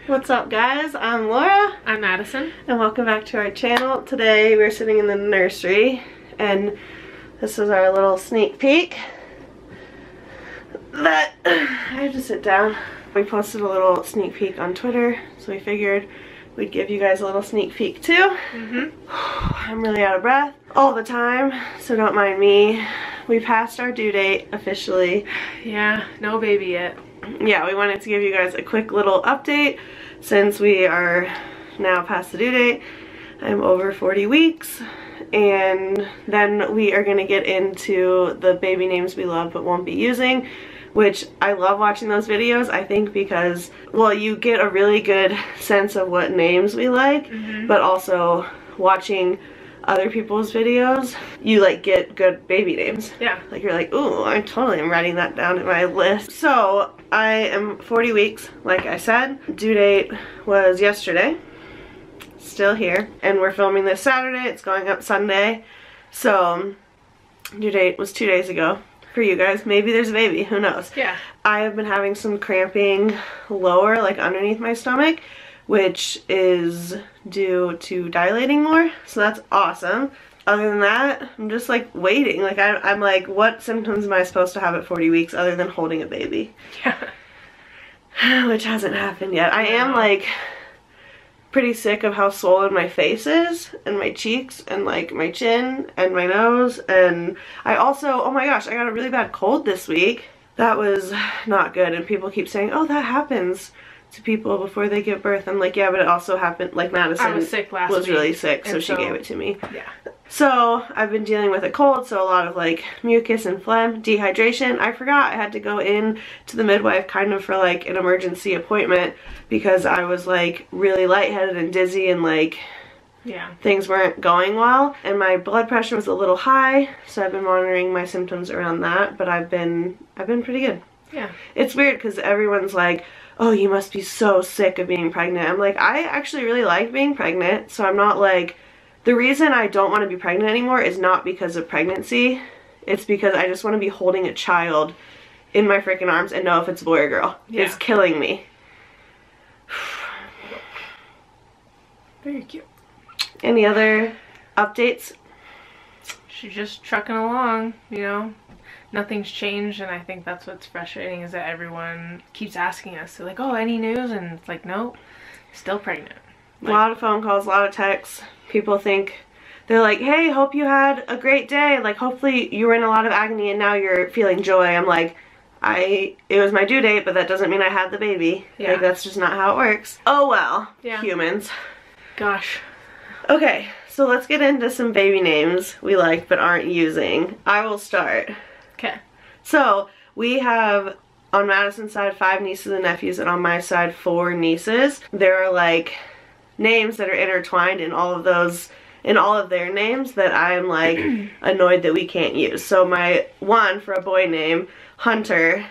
What's up guys? I'm Laura. I'm Madison. And welcome back to our channel. Today we're sitting in the nursery and this is our little sneak peek. I had to sit down. We posted a little sneak peek on Twitter, so we figured we'd give you guys a little sneak peek too. I'm really out of breath all the time, so don't mind me. We passed our due date officially. Yeah, no baby yet. Yeah, we wanted to give you guys a quick little update since we are now past the due date. I'm over 40 weeks, and then we are going to get into the baby names we love but won't be using, which I love watching those videos, I think, because, well, you get a really good sense of what names we like, but also watching other people's videos, you like get good baby names. Yeah. Like you're like, ooh, I totally am writing that down in my list. So I am 40 weeks, like I said. Due date was yesterday. Still here. And we're filming this Saturday. It's going up Sunday. So due date was 2 days ago. For you guys, maybe there's a baby, who knows? Yeah. I have been having some cramping lower, like underneath my stomach, which is due to dilating more, so that's awesome. Other than that, I'm just like waiting. Like I'm like, what symptoms am I supposed to have at 40 weeks other than holding a baby? Yeah. Which hasn't happened yet. I am like pretty sick of how swollen my face is, and my cheeks, and like my chin, and my nose, and I also, oh my gosh, I got a really bad cold this week. That was not good, and people keep saying, oh, that happens to people before they give birth. I'm like, yeah, but it also happened, like Madison I was sick last week. Really sick, so she gave it to me. Yeah. So I've been dealing with a cold, so a lot of like mucus and phlegm, dehydration. I forgot I had to go in to the midwife kind of for like an emergency appointment because I was like really lightheaded and dizzy and like things weren't going well, and my blood pressure was a little high, so I've been monitoring my symptoms around that, but I've been pretty good. Yeah. It's weird because everyone's like, oh, you must be so sick of being pregnant. I'm like, I actually really like being pregnant, so I'm not like, the reason I don't want to be pregnant anymore is not because of pregnancy. It's because I just want to be holding a child in my freaking arms and know if it's a boy or girl. Yeah. It's killing me. Very cute. Any other updates? She's just trucking along, you know. Nothing's changed, and I think that's what's frustrating is that everyone keeps asking us, they're like, oh, any news? And it's like, no, still pregnant. Like, a lot of phone calls, a lot of texts. People think, they're like, hey, hope you had a great day. Like, hopefully you were in a lot of agony and now you're feeling joy. I'm like, it was my due date, but that doesn't mean I had the baby. Yeah. Like, that's just not how it works. Oh well, humans. Gosh. Okay, so let's get into some baby names we like but aren't using. I will start. Okay. So, we have, on Madison's side, 5 nieces and nephews, and on my side, 4 nieces. There are, like, names that are intertwined in all of those, in all of their names that I'm, like, annoyed that we can't use. So, my one, for a boy name, Hunter,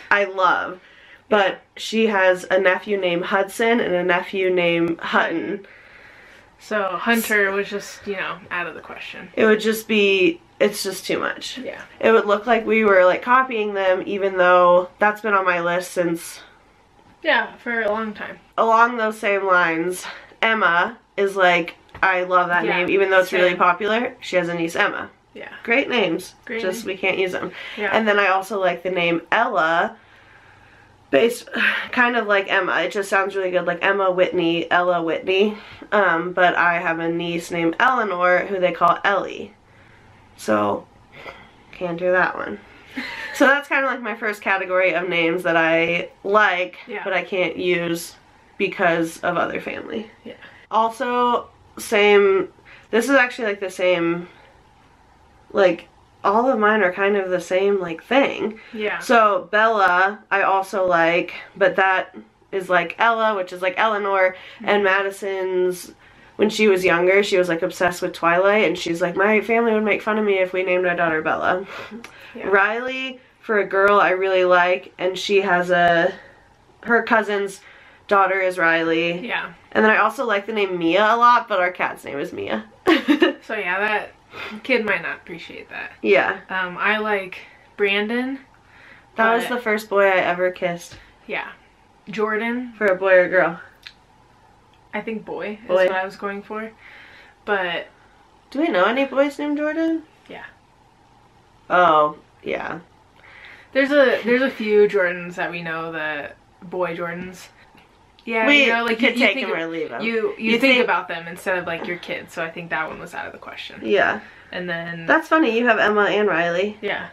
I love. But she has a nephew named Hudson and a nephew named Hutton. So, Hunter was just, you know, out of the question. It would just be... It's just too much. Yeah. It would look like we were like copying them, even though that's been on my list since... Yeah, for a long time. Along those same lines, Emma is like, I love that name, even though it's really popular. She has a niece, Emma. Yeah. Great names. Great just name. We can't use them. Yeah. And then I also like the name Ella, based kind of like Emma. It just sounds really good, like Emma Whitney, Ella Whitney. But I have a niece named Eleanor who they call Ellie. So, can't do that one. So that's kind of like my first category of names that I like, but I can't use because of other family. Yeah. Also, same, this is actually like the same, like, all of mine are kind of the same, like, thing. Yeah. So, Bella, I also like, but that is like Ella, which is like Eleanor, and Madison's... When she was younger, she was like obsessed with Twilight, and she's like, my family would make fun of me if we named our daughter Bella. Yeah. Riley, for a girl, I really like, and she has her cousin's daughter is Riley. Yeah. And then I also like the name Mia a lot, but our cat's name is Mia. So yeah, that kid might not appreciate that. Yeah. I like Brandon. That was the first boy I ever kissed. Yeah. Jordan. For a boy or a girl? I think boy is what I was going for. But... Do we know any boys named Jordan? Yeah. Oh, yeah. There's a few Jordans that we know, that boy Jordans. Yeah, we, you know, like could take them or leave them. You think about them instead of like your kids, so I think that one was out of the question. Yeah. And then... That's funny, you have Emma and Riley. Yeah.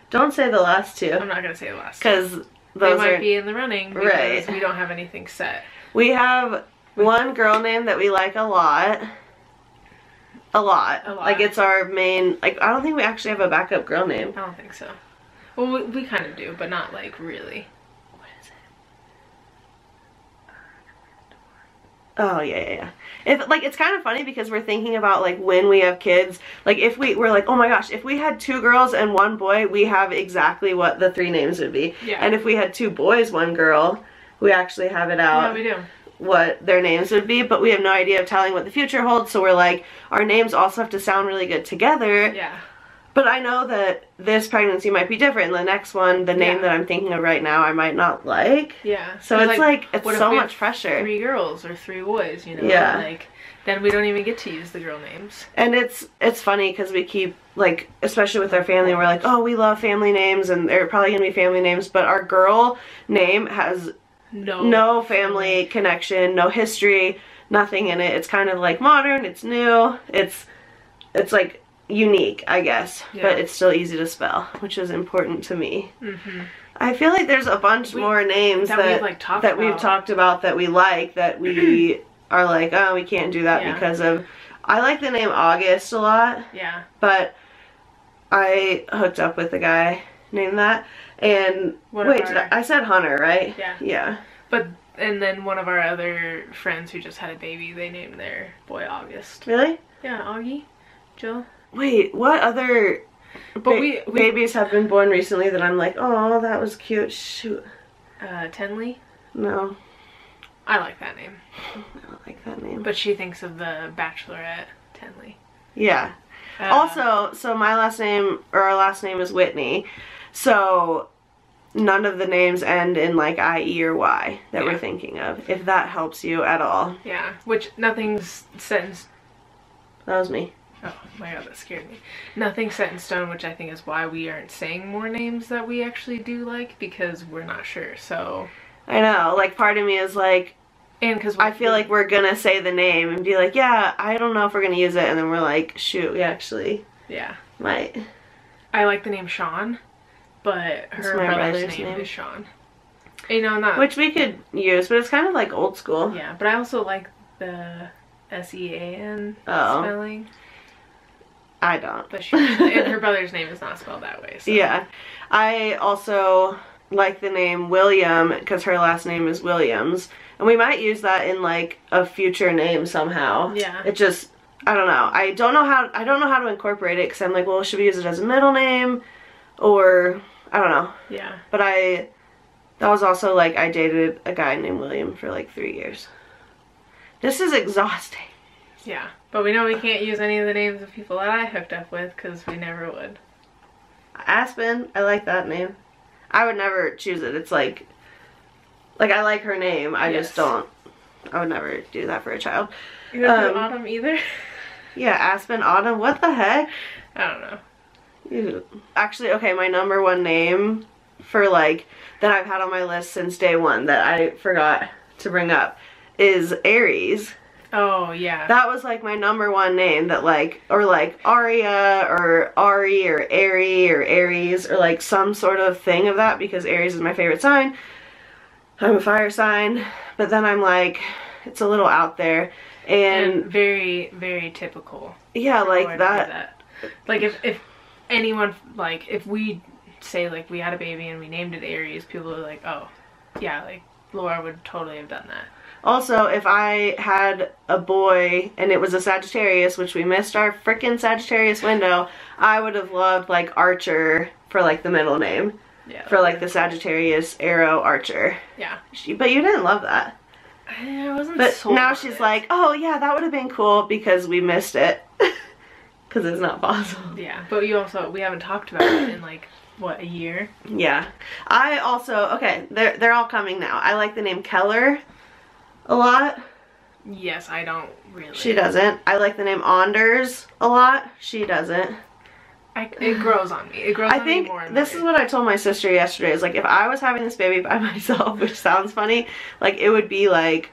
Don't say the last two. I'm not going to say the last two. Because they might be in the running because we don't have anything set. We have one girl name that we like a lot. A lot. Like, it's our main... Like, I don't think we actually have a backup girl name. I don't think so. Well, we kind of do, but not, like, really. What is it? Oh, yeah. It's kind of funny because we're thinking about, like, when we have kids. Like, if we're like, oh my gosh, if we had 2 girls and 1 boy, we have exactly what the 3 names would be. Yeah. And if we had 2 boys, 1 girl, we actually have it out. Yeah, we do. What their names would be, but we have no idea of telling what the future holds, so we're like, our names also have to sound really good together. Yeah. But I know that this pregnancy might be different. The next one, the name that I'm thinking of right now, I might not like. Yeah. So it's like it's so much pressure. 3 girls or 3 boys, you know? Yeah. Like, then we don't even get to use the girl names. And it's funny because we keep, like, especially with our family, we're like, oh, we love family names, and they're probably going to be family names, but our girl name has no family connection, no history, nothing in it. It's kind of like modern, it's new, it's like unique, I guess, but it's still easy to spell, which is important to me. I feel like there's a bunch more names that we've talked about that we like, that we are like, oh, we can't do that because of... I like the name August a lot. Yeah. But I hooked up with a guy named that. And wait, I said Hunter, right? Yeah. Yeah. But and then one of our other friends who just had a baby, they named their boy August. Really? Yeah, Augie, Jill. Wait, what other babies have been born recently that I'm like, oh, that was cute? Shoot. Tenley? No. I like that name. I don't like that name. But she thinks of the Bachelorette, Tenley. Yeah. Also, so my last name, or our last name is Whitney. So none of the names end in like IE or Y that we're thinking of, if that helps you at all. Yeah, which nothing's set in... That was me. Oh my god, that scared me. Nothing's set in stone, which I think is why we aren't saying more names that we actually do like, because we're not sure, so... I know, like part of me is like... And because I feel like we're gonna say the name and be like, yeah, I don't know if we're gonna use it, and then we're like, shoot, we actually might. I like the name Sean, but her brother's name is Sean. You know, not... Which we could use, but it's kind of like old school. Yeah, but I also like the S-E-A-N spelling. I don't. But and her brother's name is not spelled that way. So. Yeah. I also like the name William because her last name is Williams. And we might use that in like a future name somehow. Yeah. It just, I don't know. I don't know how to incorporate it because I'm like, well, should we use it as a middle name? Or, I don't know. Yeah. But that was also like, I dated a guy named William for like 3 years. This is exhausting. Yeah. But we know we can't use any of the names of people that I hooked up with because we never would. Aspen, I like that name. I would never choose it. It's like I like her name. I just don't. I would never do that for a child. You don't do Autumn either? Yeah, Aspen, Autumn. What the heck? I don't know. Ew. Actually, okay, my #1 name for like that I've had on my list since day one that I forgot to bring up is Aries. Oh, yeah. That was like my #1 name that like, or like Aria or Ari or Airy or Aries or like some sort of thing of that because Aries is my favorite sign. I'm a fire sign, but then I'm like, it's a little out there and very, very typical. Yeah, like that. Like if anyone, like if we say like we had a baby and we named it Aries, people are like, oh, yeah, like Laura would totally have done that. Also, if I had a boy and it was a Sagittarius, which we missed our frickin' Sagittarius window, I would have loved like Archer for like the middle name. Yeah. For like the Sagittarius arrow Archer. Yeah. But you didn't love that. I wasn't But sold now on she's it. like, oh yeah, that would have been cool because we missed it. Because it's not possible. Yeah, but we haven't talked about it in like, what, a year? Yeah. I also, okay, they're all coming now. I like the name Keller a lot Yes, I don't really. She doesn't. I like the name Anders a lot. She doesn't. It grows on me. It grows on me more and more. This is what I told my sister yesterday. Is like, if I was having this baby by myself, which sounds funny, like it would be like,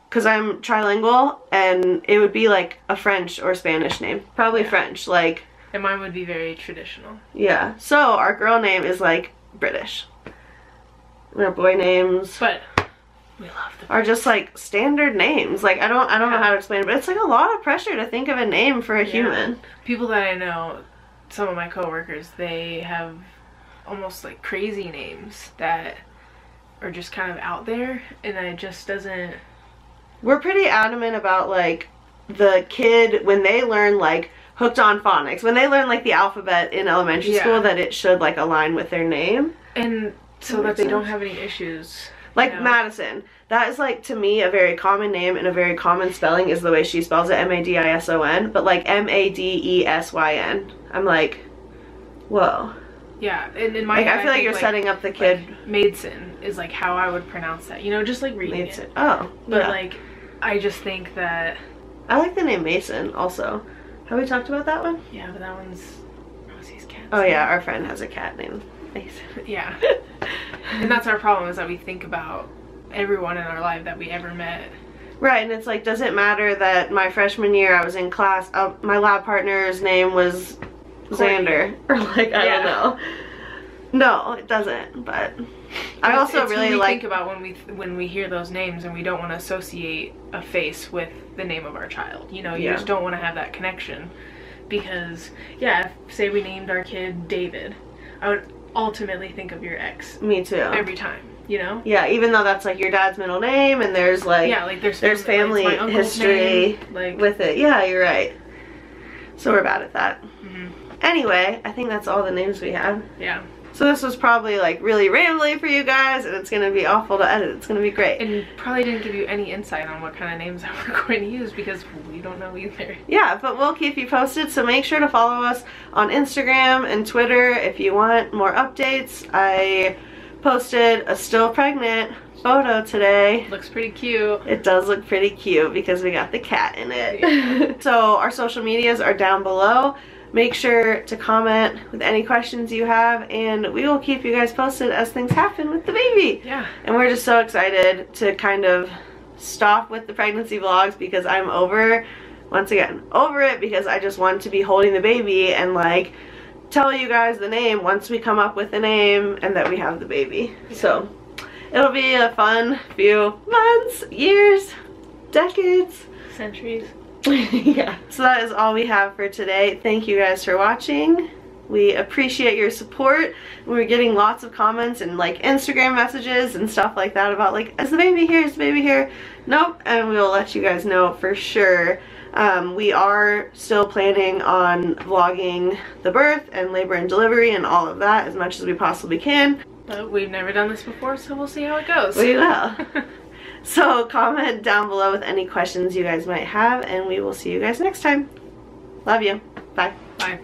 because I'm trilingual, and it would be like a French or Spanish name. Probably French, like. And mine would be very traditional. Yeah. So our girl name is like British. And our boy names. But we love them. Are just like standard names. Like I don't know how to explain it, but it's like a lot of pressure to think of a name for a human. People that I know, some of my coworkers, they have almost like crazy names that are just kind of out there, and it just doesn't. We're pretty adamant about like the kid when they learn like hooked on phonics, when they learn like the alphabet in elementary school, that it should like align with their name, and so that they don't have any issues. Like Madison, that is like to me a very common name, and a very common spelling is the way she spells it, Madison, but like Madesyn. I'm like, whoa. Yeah, and in my like, head, I feel like you're setting up the kid. Like, Madison is like how I would pronounce that, you know, just like reading it. Oh, but like, I just think that. I like the name Mason also. Have we talked about that one? Yeah, but that one's Rosie's cat. Oh yeah, our friend has a cat named Mason. Yeah. And that's our problem, is that we think about everyone in our life that we ever met. Right, and it's like, does it matter that my freshman year I was in class, my lab partner's name was Xander? Or like, I don't know. No, it doesn't, but I also really like... think about when we hear those names, and we don't want to associate a face with the name of our child. You know, you just don't want to have that connection. Because, yeah, if, say we named our kid David, I would ultimately think of your ex. Me too. Every time, you know? Yeah, even though that's like your dad's middle name, and there's like, like there's family history like, with it. Yeah, you're right. So we're bad at that. Anyway, I think that's all the names we have. Yeah. So this was probably like really rambly for you guys, and it's gonna be awful to edit. It's gonna be great. And probably didn't give you any insight on what kind of names that we're going to use, because we don't know either. Yeah, but we'll keep you posted, so make sure to follow us on Instagram and Twitter if you want more updates. I posted a still pregnant photo today. Looks pretty cute. It does look pretty cute because we got the cat in it. Yeah. So our social medias are down below. Make sure to comment with any questions you have, and we will keep you guys posted as things happen with the baby. Yeah. And we're just so excited to kind of stop with the pregnancy vlogs, because I'm once again, over it, because I just want to be holding the baby and like tell you guys the name once we come up with a name and that we have the baby. Yeah. So it'll be a fun few months, years, decades, centuries. Yeah. So that is all we have for today. Thank you guys for watching. We appreciate your support. We're getting lots of comments and like Instagram messages and stuff like that about like, is the baby here? Is the baby here? Nope. And we'll let you guys know for sure. We are still planning on vlogging the birth and labor and delivery and all of that as much as we possibly can. But we've never done this before, so we'll see how it goes. We will. So comment down below with any questions you guys might have, and we will see you guys next time. Love you. Bye. Bye.